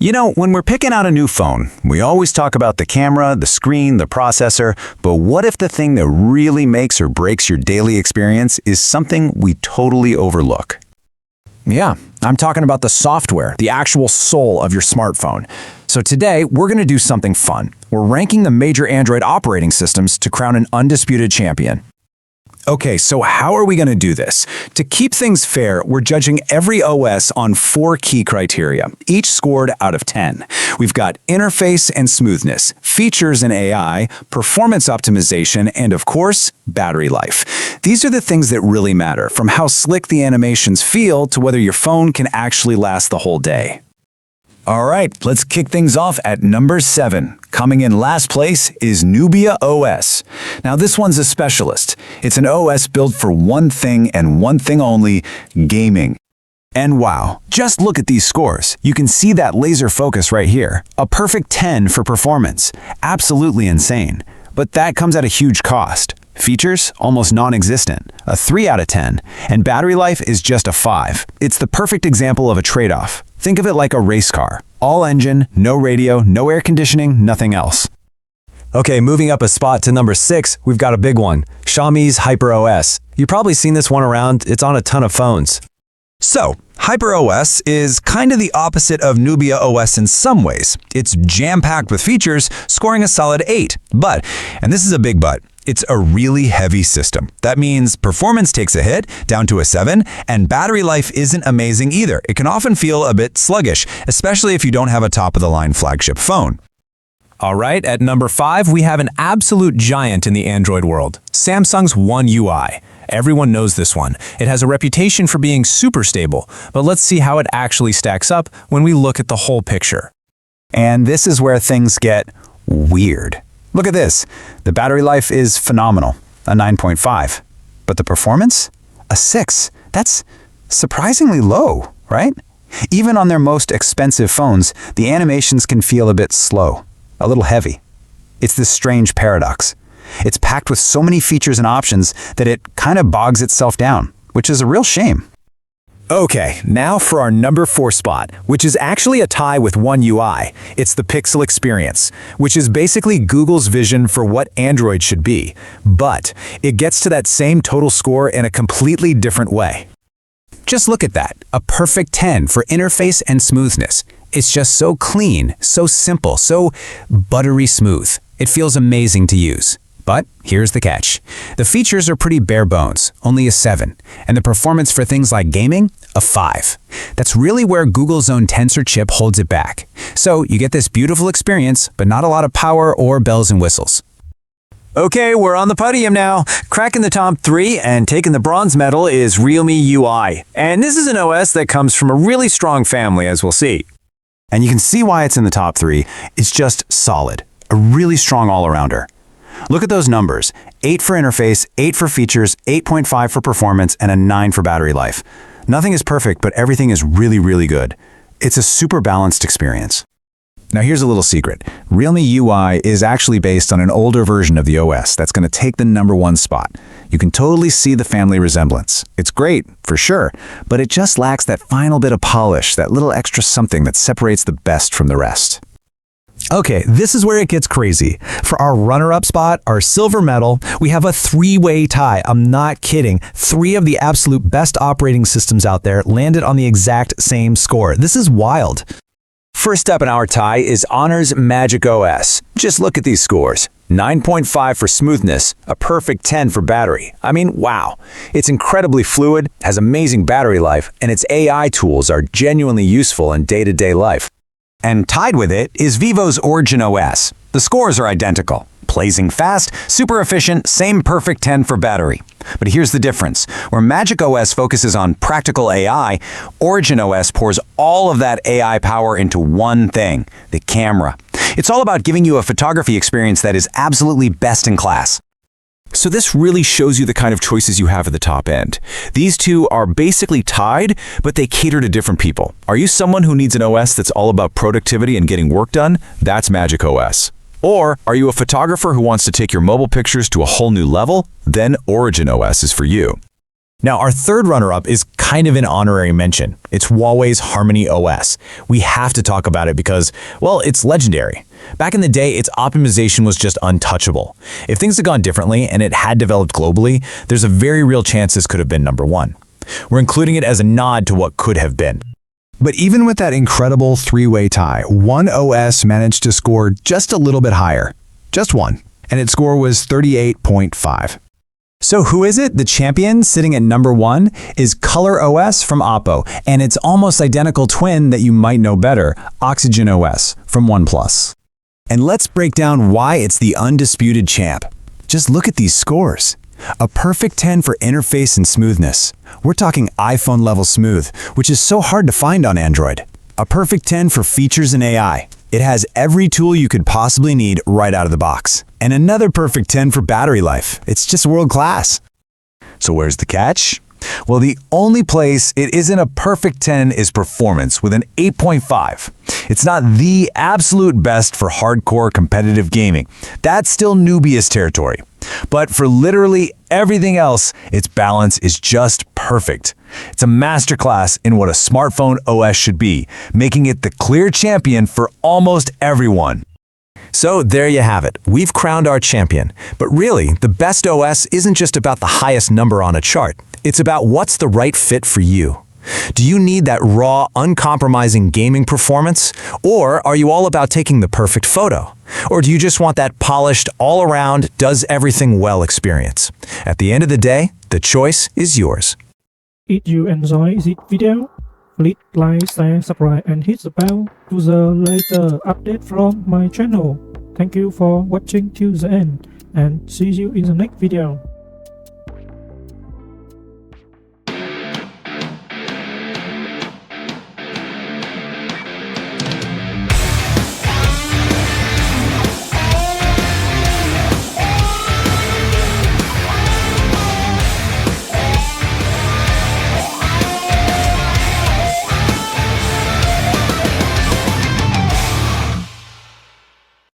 You know, when we're picking out a new phone, we always talk about the camera, the screen, the processor, but what if the thing that really makes or breaks your daily experience is something we totally overlook? Yeah, I'm talking about the software, the actual soul of your smartphone. So today, we're going to do something fun. We're ranking the major Android operating systems to crown an undisputed champion. Okay, so how are we going to do this? To keep things fair, we're judging every OS on 4 key criteria, each scored out of 10. We've got interface and smoothness, features and AI, performance optimization, and of course, battery life. These are the things that really matter, from how slick the animations feel to whether your phone can actually last the whole day. All right, let's kick things off at number 7. Coming in last place is Nubia OS. Now this one's a specialist. It's an OS built for one thing and one thing only, gaming. And wow, just look at these scores. You can see that laser focus right here. A perfect 10 for performance. Absolutely insane. But that comes at a huge cost. Features, almost non-existent, a 3 out of 10, and battery life is just a 5. It's the perfect example of a trade-off. Think of it like a race car. All engine, no radio, no air conditioning, nothing else. Okay, moving up a spot to number 6, we've got a big one, Xiaomi's HyperOS. You've probably seen this one around, it's on a ton of phones. So, HyperOS is kind of the opposite of Nubia OS in some ways. It's jam-packed with features, scoring a solid 8. But, and this is a big but, it's a really heavy system. That means performance takes a hit, down to a 7, and battery life isn't amazing either. It can often feel a bit sluggish, especially if you don't have a top-of-the-line flagship phone. All right, at number 5, we have an absolute giant in the Android world, Samsung's One UI. Everyone knows this one. It has a reputation for being super stable, but let's see how it actually stacks up when we look at the whole picture. And this is where things get weird. Look at this. The battery life is phenomenal, a 9.5. But the performance? A 6. That's surprisingly low, right? Even on their most expensive phones, the animations can feel a bit slow, a little heavy. It's this strange paradox. It's packed with so many features and options that it kind of bogs itself down, which is a real shame. Okay, now for our number 4 spot, which is actually a tie with One UI. It's the Pixel experience, which is basically Google's vision for what Android should be. But it gets to that same total score in a completely different way. Just look at that, a perfect 10 for interface and smoothness. It's just so clean, so simple, so buttery smooth. It feels amazing to use. But here's the catch. The features are pretty bare bones, only a 7, and the performance for things like gaming, a 5. That's really where Google's own Tensor chip holds it back. So you get this beautiful experience, but not a lot of power or bells and whistles. Okay, we're on the podium now. Cracking the top 3 and taking the bronze medal is Realme UI. And this is an OS that comes from a really strong family, as we'll see. And you can see why it's in the top 3. It's just solid, a really strong all-arounder. Look at those numbers, 8 for interface, 8 for features, 8.5 for performance, and a 9 for battery life. Nothing is perfect, but everything is really, really good. It's a super balanced experience. Now here's a little secret. Realme UI is actually based on an older version of the OS that's going to take the number 1 spot. You can totally see the family resemblance. It's great, for sure, but it just lacks that final bit of polish, that little extra something that separates the best from the rest. Okay, this is where it gets crazy. For our runner-up spot, our silver medal, we have a 3-way tie. I'm not kidding. 3 of the absolute best operating systems out there landed on the exact same score. This is wild. First up in our tie is Honor's MagicOS. Just look at these scores. 9.5 for smoothness, a perfect 10 for battery. I mean, wow. It's incredibly fluid, has amazing battery life, and its AI tools are genuinely useful in day-to-day life. And tied with it is Vivo's OriginOS. The scores are identical. Blazing fast, super efficient, same perfect 10 for battery. But here's the difference. Where MagicOS focuses on practical AI, OriginOS pours all of that AI power into one thing, the camera. It's all about giving you a photography experience that is absolutely best in class. So this really shows you the kind of choices you have at the top end. These two are basically tied, but they cater to different people. Are you someone who needs an OS that's all about productivity and getting work done? That's MagicOS. Or are you a photographer who wants to take your mobile pictures to a whole new level? Then OriginOS is for you. Now, our third runner-up is kind of an honorary mention. It's Huawei's HarmonyOS. We have to talk about it because, well, it's legendary. Back in the day, its optimization was just untouchable. If things had gone differently and it had developed globally, there's a very real chance this could have been number one. We're including it as a nod to what could have been. But even with that incredible three-way tie, OneOS managed to score just a little bit higher. Just one. And its score was 38.5. So who is it? The champion sitting at number one is ColorOS from Oppo, and its almost identical twin that you might know better, OxygenOS from OnePlus. And let's break down why it's the undisputed champ. Just look at these scores. A perfect 10 for interface and smoothness. We're talking iPhone level smooth, which is so hard to find on Android. A perfect 10 for features and AI. It has every tool you could possibly need right out of the box. And another perfect 10 for battery life. It's just world class. So where's the catch? Well, the only place it isn't a perfect 10 is performance with an 8.5. It's not the absolute best for hardcore competitive gaming. That's still Nubia's territory. But for literally everything else, its balance is just perfect. It's a masterclass in what a smartphone OS should be, making it the clear champion for almost everyone. So there you have it. We've crowned our champion. But really, the best OS isn't just about the highest number on a chart. It's about what's the right fit for you. Do you need that raw, uncompromising gaming performance? Or are you all about taking the perfect photo? Or do you just want that polished, all-around, does-everything-well experience? At the end of the day, the choice is yours. If you enjoy this video, please like, share, subscribe and hit the bell to the later update from my channel. Thank you for watching till the end and see you in the next video.